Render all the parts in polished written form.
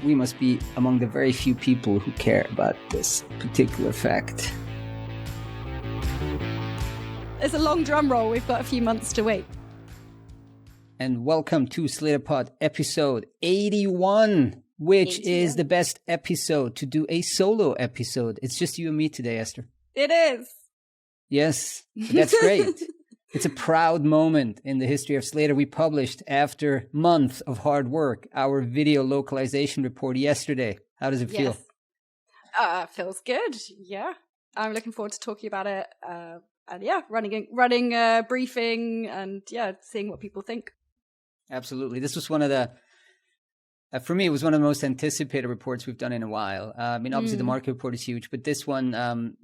we must be among the very few people who care about this particular fact. It's a long drum roll. We've got a few months to wait. And welcome to Slator Pod episode 81, which is the best episode to do a solo episode. It's just you and me today, Esther. It is. Yes, that's great. It's a proud moment in the history of Slator. We published, after months of hard work, our video localization report yesterday. How does it feel? Feels good. Yeah. I'm looking forward to talking about it. Running a briefing and seeing what people think. Absolutely. This was one of the, for me, it was one of the most anticipated reports we've done in a while. Obviously the market report is huge, but this one,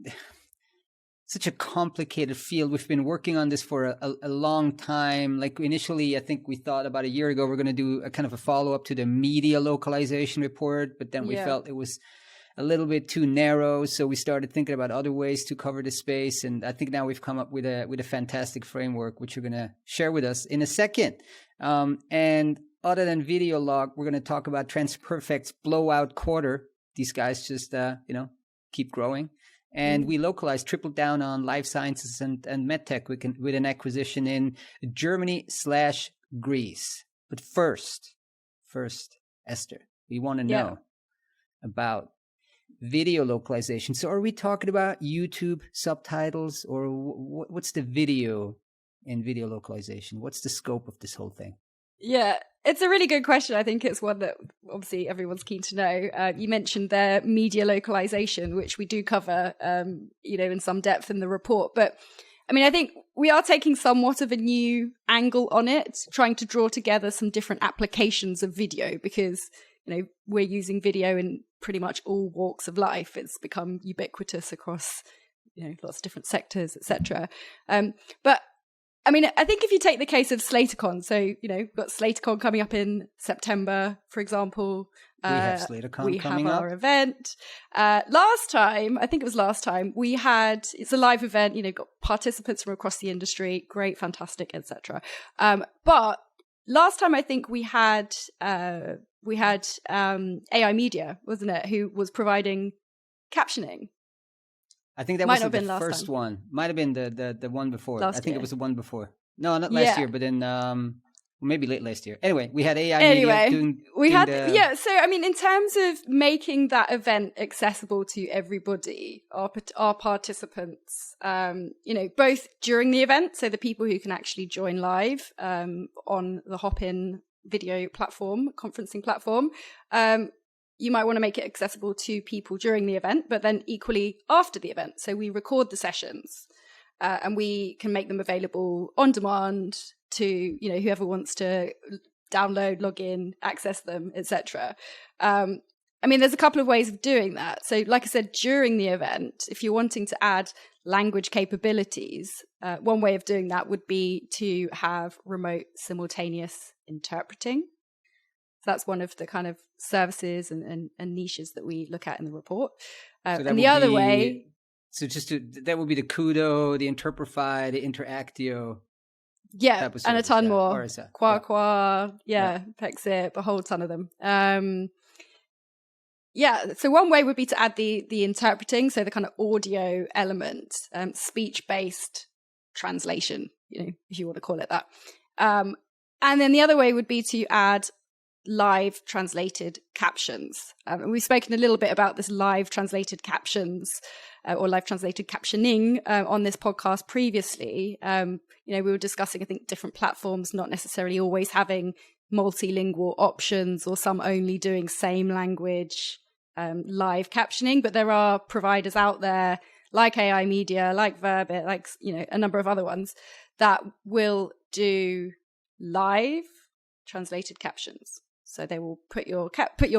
such a complicated field. We've been working on this for a long time. Like initially, I think we thought about a year ago, we're going to do a kind of a follow-up to the media localization report, but then we felt it was a little bit too narrow. So we started thinking about other ways to cover the space. And I think now we've come up with a fantastic framework, which you're going to share with us in a second. And other than video log, we're going to talk about TransPerfect's Blowout quarter. These guys just, keep growing. And we tripled down on life sciences and medtech with an acquisition in Germany/Greece. But first, Esther, we want to know about video localization. So are we talking about YouTube subtitles, or what's the video in video localization? What's the scope of this whole thing? Yeah, it's a really good question. I think it's one that obviously everyone's keen to know. You mentioned their media localization, which we do cover, in some depth in the report. But I mean, I think we are taking somewhat of a new angle on it, trying to draw together some different applications of video because, we're using video in pretty much all walks of life. It's become ubiquitous across, lots of different sectors, etc. But I mean, I think if you take the case of SlatorCon, so, we've got SlatorCon coming up in September, for example. We have SlatorCon coming up. We have our event. Last time, we had, it's a live event, got participants from across the industry, great, fantastic, etc. But last time I think we had AI Media, wasn't it, who was providing captioning. I think that wasn't the first one. Might have been the one before. I think it was the one before. No, not last year, but then maybe late last year. Anyway, we had AI Media doing So I mean, in terms of making that event accessible to everybody, our participants, both during the event, so the people who can actually join live on the Hopin video platform, conferencing platform. You might want to make it accessible to people during the event, but then equally after the event. So we record the sessions and we can make them available on demand to, whoever wants to download, log in, access them, etc. I mean, there's a couple of ways of doing that. So like I said, during the event, if you're wanting to add language capabilities, one way of doing that would be to have remote simultaneous interpreting. So that's one of the kind of services and niches that we look at in the report. And the other way... So that would be the Kudo, the Interprefy, the Interactio. Yeah, and a ton more. Qua, Pexit, a whole ton of them. So one way would be to add the interpreting, so the kind of audio element, speech-based translation, if you want to call it that. And then the other way would be to add live translated captions. And we've spoken a little bit about this live translated captions or live translated captioning on this podcast previously. We were discussing, I think, different platforms not necessarily always having multilingual options or some only doing same language live captioning. But there are providers out there like AI Media, like Verbit, like, a number of other ones that will do live translated captions. So they will put your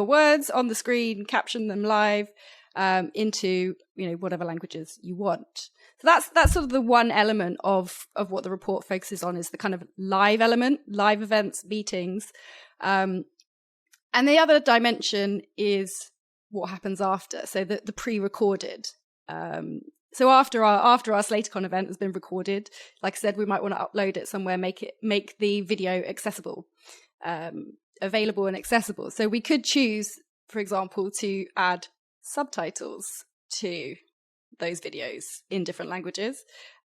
words on the screen, caption them live into whatever languages you want. So that's sort of the one element of what the report focuses on, is the kind of live element, live events, meetings, and the other dimension is what happens after. So the pre-recorded. So after our SlatorCon event has been recorded, like I said, we might want to upload it somewhere, make the video accessible. Available and accessible. So we could choose for example, to add subtitles to those videos in different languages.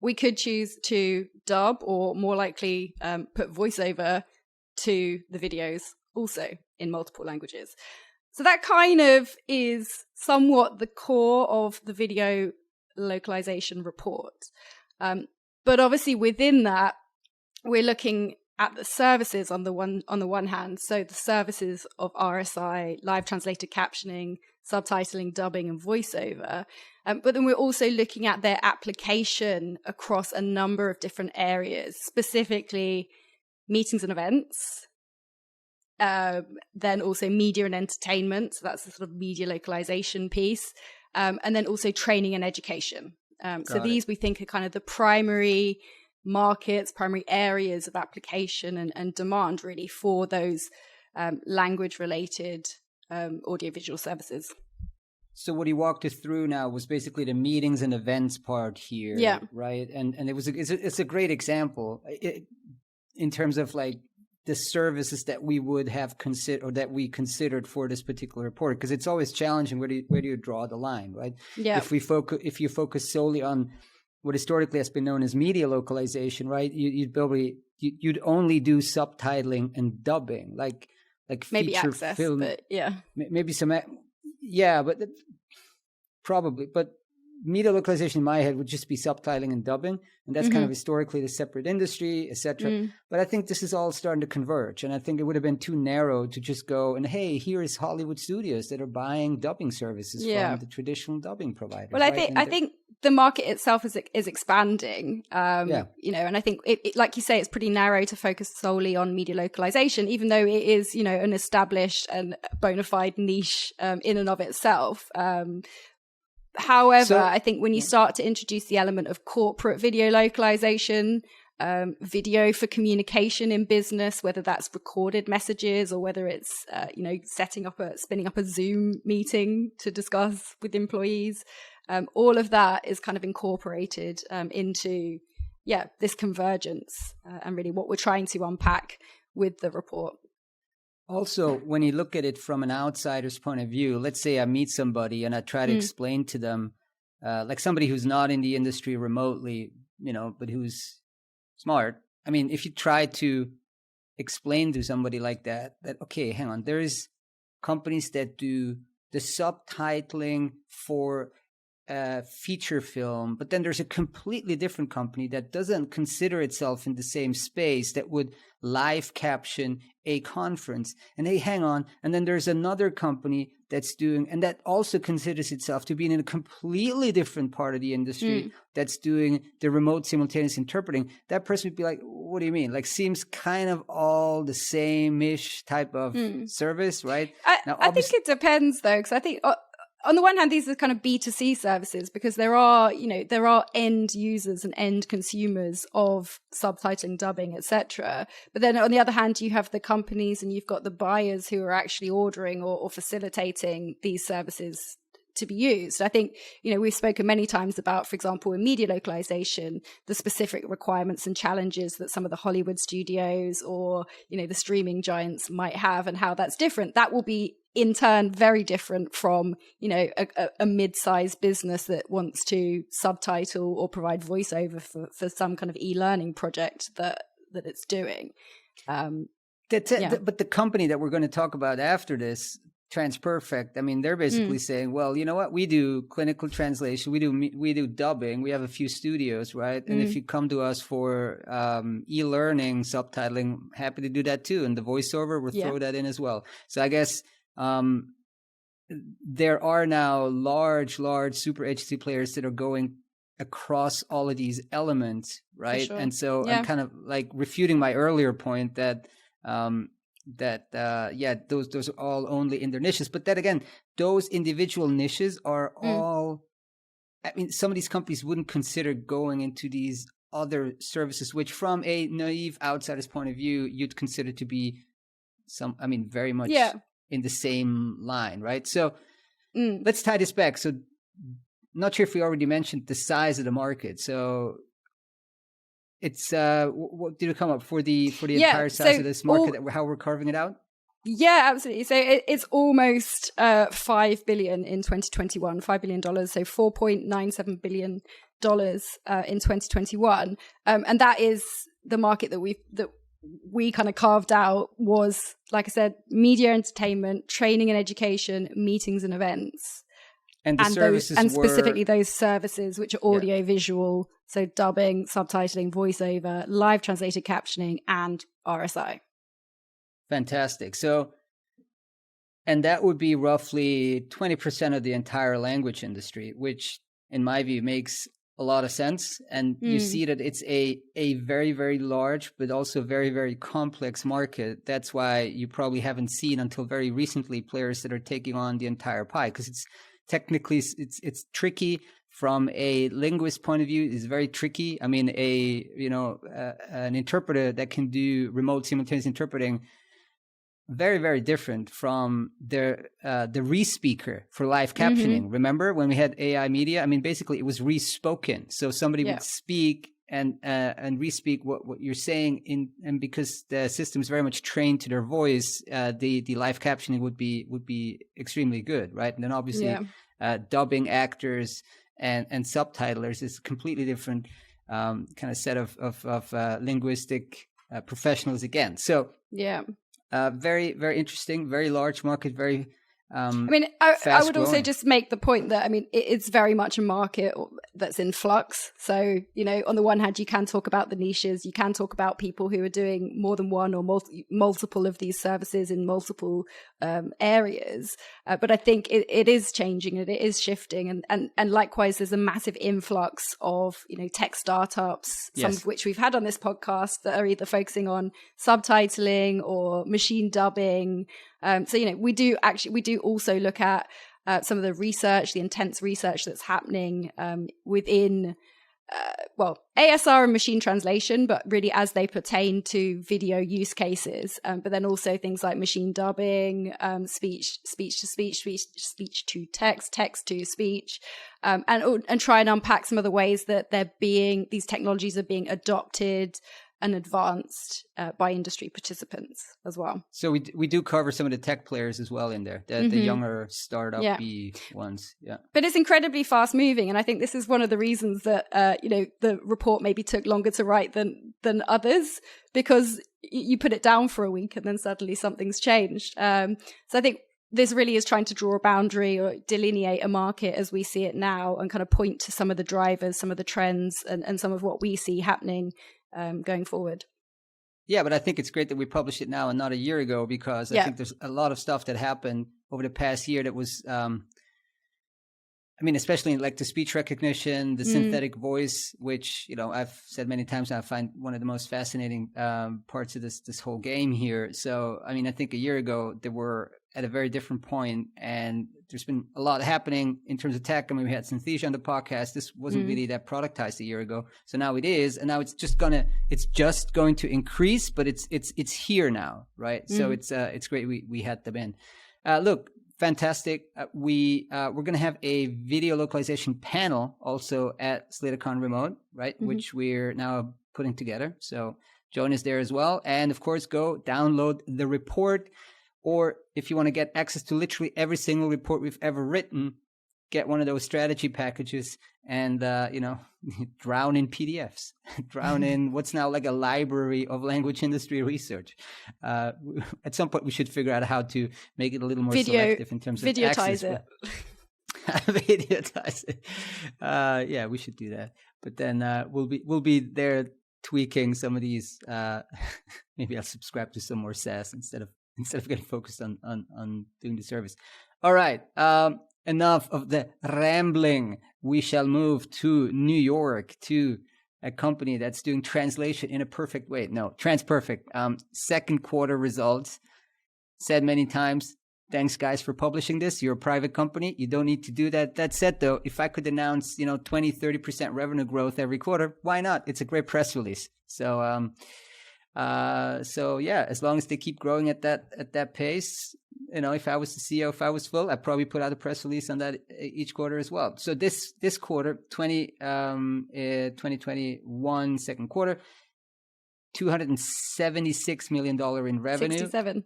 We could choose to dub, or more likely put voiceover to the videos also in multiple languages. So that kind of is somewhat the core of the video localization report. But obviously within that, we're looking at the services on the one hand. So the services of RSI, live translated captioning, subtitling, dubbing, and voiceover. But then we're also looking at their application across a number of different areas, specifically meetings and events, then also media and entertainment. So that's the sort of media localization piece. And then also training and education. So these we think are kind of the primary markets, primary areas of application and demand really for those language-related audiovisual services. So what he walked us through now was basically the meetings and events part here, yeah, right? And it's a great example in terms of like the services that we would have considered, or that we considered for this particular report, because it's always challenging. Where do you draw the line, right? Yeah. If you focus solely on what historically has been known as media localization, right? You'd only do subtitling and dubbing, like maybe feature access, film, but yeah, maybe some, yeah, but probably, but media localization in my head would just be subtitling and dubbing, and that's kind of historically the separate industry, etc. But I think this is all starting to converge, and I think it would have been too narrow to just go and, hey, here is Hollywood studios that are buying dubbing services from the traditional dubbing providers. Well, I think the market itself is expanding, you know, and I think it, like you say, it's pretty narrow to focus solely on media localization, even though it is, you know, an established and bona fide niche in and of itself. However, I think when you start to introduce the element of corporate video localization, video for communication in business, whether that's recorded messages or whether it's, you know, spinning up a Zoom meeting to discuss with employees, all of that is kind of incorporated into, this convergence and really what we're trying to unpack with the report. Also, when you look at it from an outsider's point of view, let's say I meet somebody and I try to explain to them, like somebody who's not in the industry remotely, you know, but who's smart. I mean, if you try to explain to somebody like that, okay, hang on, there is companies that do the subtitling for feature film, but then there's a completely different company that doesn't consider itself in the same space that would live caption a conference. And hey, hang on. And then there's another company that's doing, and that also considers itself to be in a completely different part of the industry that's doing the remote simultaneous interpreting. That person would be like, what do you mean? Like, seems kind of all the same-ish type of service, right? I think it depends though, because I think on the one hand, these are kind of B2C services because there are end users and end consumers of subtitling, dubbing, etc. But then on the other hand, you have the companies and you've got the buyers who are actually ordering or facilitating these services to be used. I think, you know, we've spoken many times about, for example, in media localization, the specific requirements and challenges that some of the Hollywood studios or, you know, the streaming giants might have and how that's different. That will be in turn very different from, you know, a mid-sized business that wants to subtitle or provide voiceover for some kind of e-learning project that it's doing. But the company that we're going to talk about after this, TransPerfect, I mean, they're basically saying, well, you know what? We do clinical translation. We do dubbing. We have a few studios, right? And if you come to us for e-learning, subtitling, happy to do that too. And the voiceover, we'll throw that in as well. So I guess there are now large super agency players that are going across all of these elements, right? Sure. And so I'm kind of like refuting my earlier point that those are all only in their niches. But then again, those individual niches are all, I mean, some of these companies wouldn't consider going into these other services, which from a naive outsider's point of view, you'd consider to be very much in the same line, right? So let's tie this back. So not sure if we already mentioned the size of the market. So it's what did it come up for the entire size of this market, how we're carving it out? Yeah, absolutely. So it's almost $5 billion in 2021, $5 billion. So $4.97 billion in 2021. And that is the market that we kind of carved out was, like I said, media, entertainment, training and education, meetings and events. And the services and specifically those services, which are audio, visual, so dubbing, subtitling, voiceover, live translated captioning, and RSI. Fantastic. So, and that would be roughly 20% of the entire language industry, which in my view makes a lot of sense. And you see that it's a very, very large, but also very, very complex market. That's why you probably haven't seen until very recently players that are taking on the entire pie, because it's technically, it's tricky from a linguist point of view. It's very tricky. I mean, an interpreter that can do remote simultaneous interpreting, very, very different from the re-speaker for live captioning. Remember when we had AI media? I mean, basically it was re-spoken. So somebody would speak and re-speak what you're saying and because the system is very much trained to their voice, the live captioning would be extremely good, right? And then obviously dubbing actors and subtitlers is a completely different kind of set of linguistic professionals again. So very, very interesting, very large market, very I would also just make the point that, it's very much a market that's in flux. So, on the one hand, you can talk about the niches, you can talk about people who are doing more than one or multiple of these services in multiple areas. But I think it is changing and it is shifting. And likewise, there's a massive influx of, tech startups, some of which we've had on this podcast that are either focusing on subtitling or machine dubbing. So, we do also look at some of the research, the intense research that's happening within, ASR and machine translation, but really as they pertain to video use cases. But then also things like machine dubbing, speech to speech, speech to text, text to speech, and try and unpack some of the ways that these technologies are being adopted and advanced by industry participants as well. So we do cover some of the tech players as well in there, the younger startup-y ones. Yeah. But it's incredibly fast moving. And I think this is one of the reasons that, the report maybe took longer to write than others, because you put it down for a week and then suddenly something's changed. So I think this really is trying to draw a boundary or delineate a market as we see it now and kind of point to some of the drivers, some of the trends and some of what we see happening going forward. Yeah, but I think it's great that we published it now and not a year ago, because I think there's a lot of stuff that happened over the past year that was, especially in like the speech recognition, the synthetic voice, which, I've said many times, I find one of the most fascinating parts of this whole game here. So, I think a year ago, they were at a very different point, and there's been a lot happening in terms of tech. We had Synthesia on the podcast. This wasn't really that productized a year ago. So now it is, and now it's just going to increase, but it's here now, right? So it's great we had them in. Look, fantastic. We're going to have a video localization panel also at SlatorCon Remote, right? Which we're now putting together. So join us there as well. And of course, go download the report. Or if you want to get access to literally every single report we've ever written, get one of those strategy packages and, drown in PDFs, drown in what's now like a library of language industry research. At some point, we should figure out how to make it a little more selective in terms of access. Videotize it. We should do that. But then we'll be there tweaking some of these. Maybe I'll subscribe to some more SaaS instead of getting focused on doing the service. All right. Enough of the rambling. We shall move to New York, to a company that's doing translation in a perfect way. No, TransPerfect. Second quarter results. Said many times, thanks guys for publishing this. You're a private company. You don't need to do that. That said though, if I could announce, 20, 30% revenue growth every quarter, why not? It's a great press release. So, as long as they keep growing at that pace, if I was the CEO, if I was Phil, I'd probably put out a press release on that each quarter as well. So this quarter, 2021 second quarter, $276 million in revenue. 67.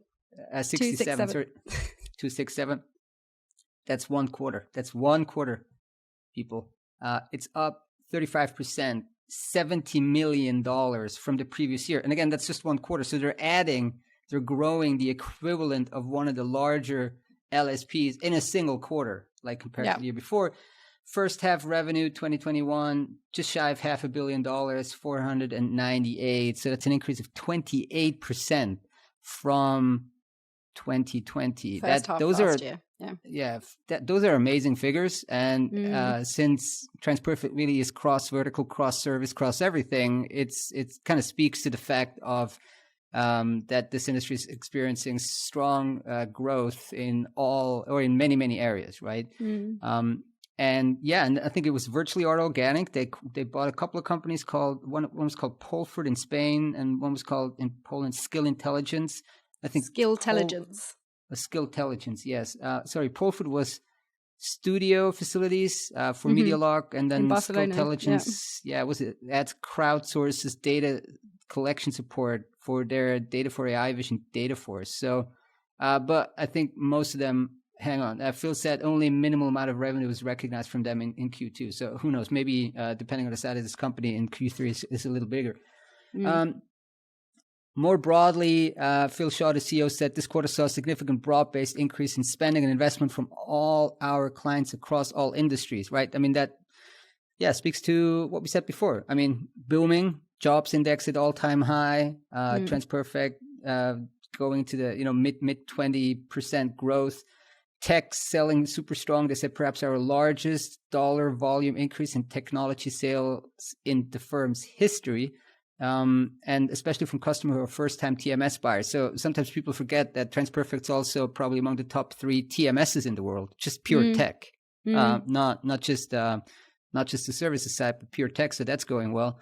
67, sorry, 267. That's one quarter. People. It's up 35%, $70 million from the previous year. And again, that's just one quarter. So they're growing the equivalent of one of the larger LSPs in a single quarter, like compared to the year before. First half revenue, 2021, just shy of $500 million, 498. So that's an increase of 28% from 2020. Those are those are amazing figures. And since TransPerfect really is cross-vertical, cross-service, cross-everything, it's kind of speaks to the fact of that this industry is experiencing strong growth in many areas, right? And I think it was virtually all organic. They bought a couple of companies called one was called Polford in Spain, and one was called in Poland Skill Intelligence. I think Skilltelligence. Skilltelligence, yes. Polford was studio facilities for MediaLock, and then Skilltelligence. That's crowdsources data collection support for their Data for AI Vision data force. So, but I think most of them. Hang on. Phil said only minimal amount of revenue was recognized from them in Q2. So who knows? Maybe depending on the size of this company in Q3 is a little bigger. More broadly, Phil Shaw, the CEO, said this quarter saw a significant broad-based increase in spending and investment from all our clients across all industries, right? I mean, that speaks to what we said before. I mean, booming, jobs index at all-time high, TransPerfect going to the mid 20% growth. Tech selling super strong. They said perhaps our largest dollar volume increase in technology sales in the firm's history, and especially from customers who are first-time TMS buyers. So sometimes people forget that TransPerfect's also probably among the top 3 TMSs in the world, just pure tech, not just the services side, but pure tech. So that's going well.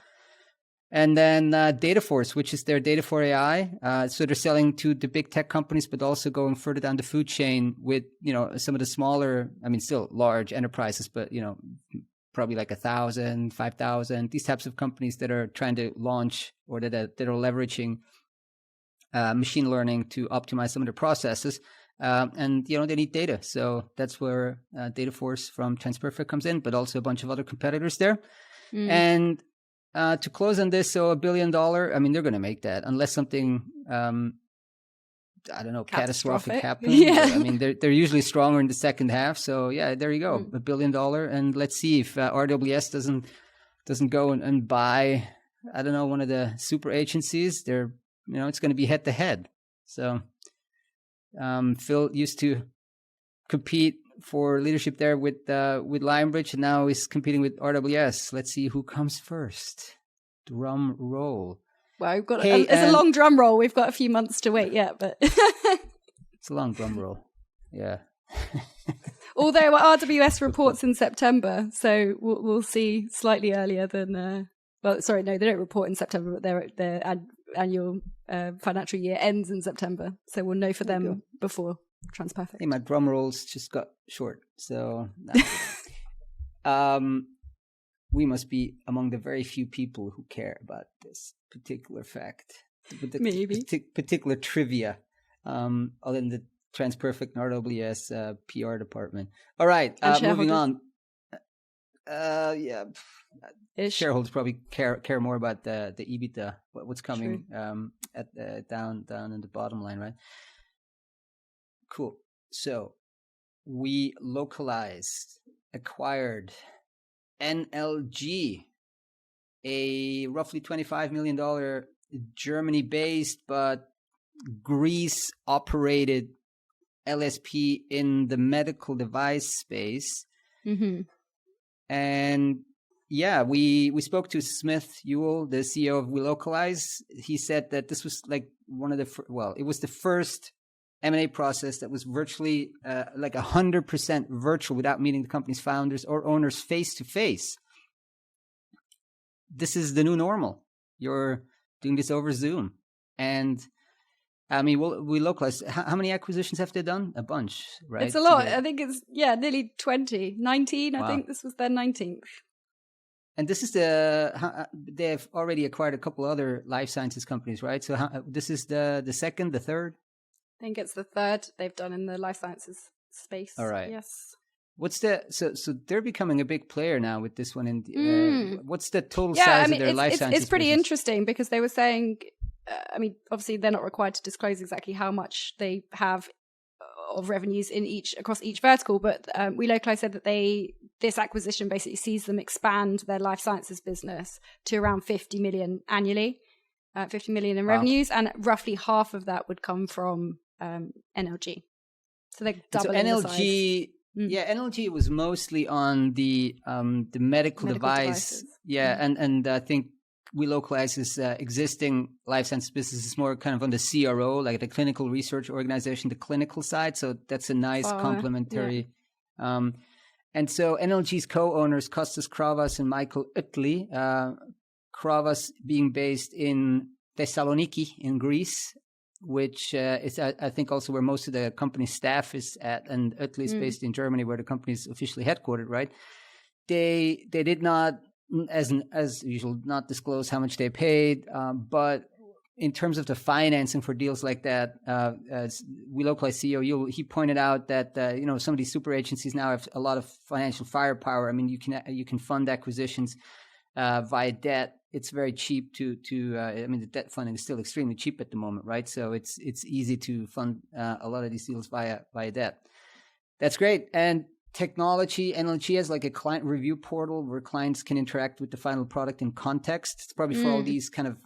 And then Dataforce, which is their data for AI. So they're selling to the big tech companies, but also going further down the food chain with, some of the smaller, still large enterprises, but, probably like 1,000, 5,000, these types of companies that are trying to launch or that are leveraging machine learning to optimize some of their processes. And, they need data. So that's where Dataforce from TransPerfect comes in, but also a bunch of other competitors there. And to close on this, so $1 billion, they're going to make that unless something, catastrophic happens. Yeah. They're usually stronger in the second half. So there you go, $1 billion. And let's see if RWS doesn't go and buy, one of the super agencies. They're, it's going to be head to head. So Phil used to compete for leadership there with Lionbridge, and now he's competing with RWS. Let's see who comes first. Drum roll. Well, we've got it's a long drum roll. We've got a few months to wait yet, but it's a long drum roll. Yeah. Although RWS reports in September, so we'll see slightly earlier than. They don't report in September, but their annual financial year ends in September, so we'll know for them before TransPerfect. Hey, my drum rolls just got short, so we must be among the very few people who care about this particular fact, maybe particular trivia, other than the TransPerfect and RWS PR department. All right, moving on. Shareholders probably care more about the EBITDA, what's coming at down in the bottom line, right? Cool. So we acquired NLG, a roughly $25 million Germany-based but Greece-operated LSP in the medical device space. And we spoke to Smith Ewell, the CEO of Welocalize. He said that this was like it was the first M&A process that was virtually like 100% virtual without meeting the company's founders or owners face to face. This is the new normal. You're doing this over Zoom. And Welocalize, how many acquisitions have they done? A bunch, right? It's a lot. I think it's, nearly 20. 19, wow. I think this was their 19th. And this is they've already acquired a couple other life sciences companies, right? So this is the second, the third? I think it's the third they've done in the life sciences space. All right. Yes. What's the so they're becoming a big player now with this one? In what's the total size I mean, of their life sciences it's pretty business? interesting because they were saying, I mean, obviously they're not required to disclose exactly how much they have of revenues in across each vertical, but Welocalize said that this acquisition basically sees them expand their life sciences business to around 50 million annually, 50 million in revenues, and roughly half of that would come from NLG. So they're doubling the size. Yeah, NLG was mostly on the medical device. Yeah, and I think Welocalize's existing life sciences business is more kind of on the CRO, like the clinical research organization, the clinical side. So that's a nice complementary. Yeah. And so NLG's co-owners, Kostas Kravas and Michael Utley, Kravas being based in Thessaloniki in Greece, which is, I think, also where most of the company's staff is at, and Utley is based in Germany, where the company is officially headquartered, right? They did not, as usual, not disclose how much they paid, but in terms of the financing for deals like that, as Welocalize CEO, he pointed out that some of these super agencies now have a lot of financial firepower. I mean, you can fund acquisitions via debt. It's very cheap to I mean, the debt funding is still extremely cheap at the moment, right? So it's easy to fund a lot of these deals via debt. That's great. And technology, NLG has like a client review portal where clients can interact with the final product in context. It's probably for all these kind of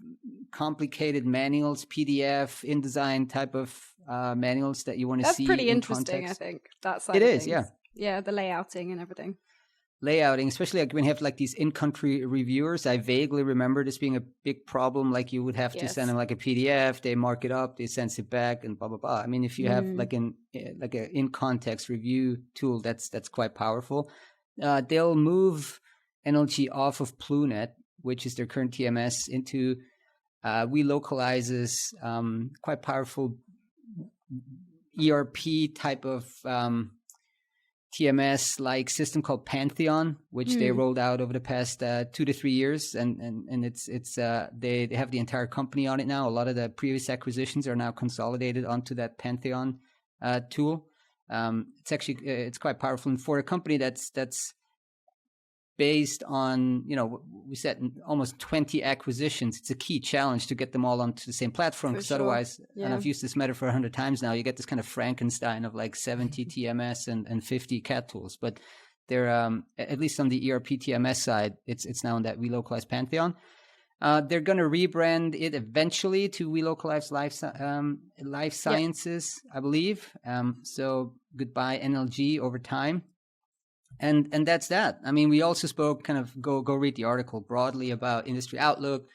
complicated manuals, PDF, InDesign type of manuals that you want to see. That's pretty in interesting, context. I think. That side it of is, things. yeah. Yeah, the layouting and everything. Layouting, especially like when you have like these in-country reviewers. I vaguely remember this being a big problem. Like you would have to send them like a PDF, they mark it up, they send it back, and blah blah blah. I mean, if you have like an in-context review tool, that's quite powerful. They'll move NLG off of Plunet, which is their current TMS, into Welocalize's quite powerful ERP type of TMS like system called Pantheon, which they rolled out over the past 2 to 3 years, and it's they have the entire company on it now. A lot of the previous acquisitions are now consolidated onto that Pantheon tool. It's actually it's quite powerful, and for a company that's based on, we said almost 20 acquisitions, it's a key challenge to get them all onto the same platform, because otherwise, and I've used this metaphor 100 times now, you get this kind of Frankenstein of like 70 TMS and 50 CAT tools. But they're, at least on the ERP TMS side, it's now in that Welocalize Pantheon. They're going to rebrand it eventually to Welocalize Life Sciences, I believe. So goodbye NLG over time. And that's that. I mean, we also spoke, kind of go read the article broadly about industry outlook.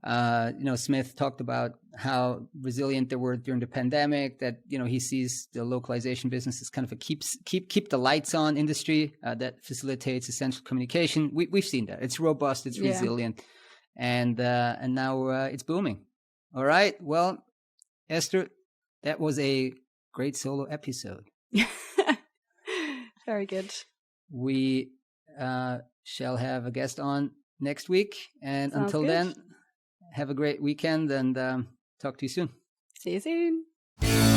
Smith talked about how resilient they were during the pandemic, that, he sees the localization business as kind of a keep the lights on industry that facilitates essential communication. We've seen that. It's robust, it's resilient, and now it's booming. All right. Well, Esther, that was a great solo episode. Very good. We shall have a guest on next week. And Sounds until good. then, have a great weekend, and talk to you soon. See you soon.